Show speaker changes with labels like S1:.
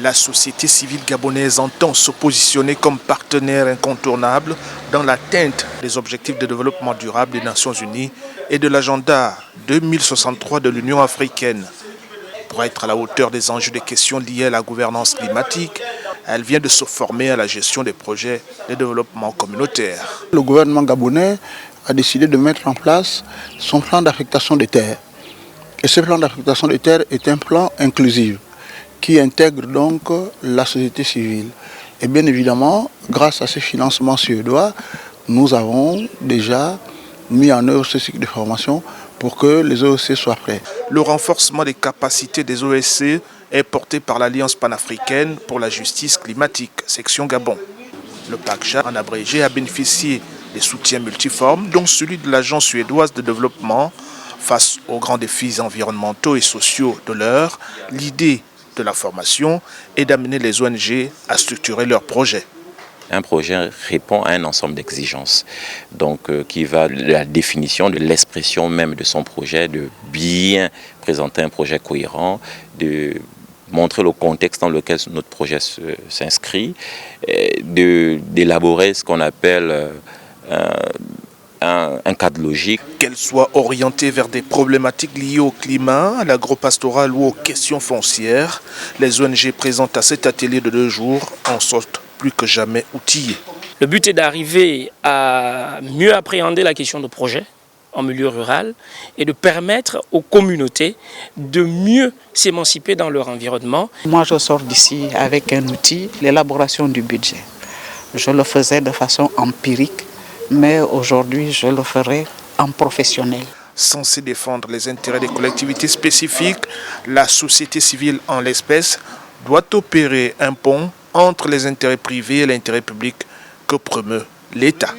S1: La société civile gabonaise entend se positionner comme partenaire incontournable dans l'atteinte des objectifs de développement durable des Nations Unies et de l'agenda 2063 de l'Union africaine. Pour être à la hauteur des enjeux des questions liées à la gouvernance climatique, elle vient de se former à la gestion des projets de développement communautaire.
S2: Le gouvernement gabonais a décidé de mettre en place son plan d'affectation des terres. Et ce plan d'affectation des terres est un plan inclusif qui intègre donc la société civile. Et bien évidemment, grâce à ces financements suédois, nous avons déjà mis en œuvre ce cycle de formation pour que les OSC soient prêts.
S1: Le renforcement des capacités des OSC est porté par l'Alliance panafricaine pour la justice climatique, section Gabon. Le PACJA, en abrégé, a bénéficié des soutiens multiformes, dont celui de l'Agence suédoise de développement. Face aux grands défis environnementaux et sociaux de l'heure, l'idée de la formation est d'amener les ONG à structurer leurs projets.
S3: Un projet répond à un ensemble d'exigences, donc qui va de la définition, de l'expression même de son projet, de bien présenter un projet cohérent, de montrer le contexte dans lequel notre projet s'inscrit, d'élaborer ce qu'on appelle un cadre logique.
S1: Qu'elle soit orientée vers des problématiques liées au climat, à l'agropastoral ou aux questions foncières, les ONG présentes à cet atelier de 2 jours en sortent plus que jamais outillées.
S4: Le but est d'arriver à mieux appréhender la question de projet en milieu rural et de permettre aux communautés de mieux s'émanciper dans leur environnement.
S5: Moi, je sors d'ici avec un outil, l'élaboration du budget. Je le faisais de façon empirique, mais aujourd'hui, je le ferai en professionnel.
S1: Censé défendre les intérêts des collectivités spécifiques, la société civile en l'espèce doit opérer un pont entre les intérêts privés et l'intérêt public que promeut l'État.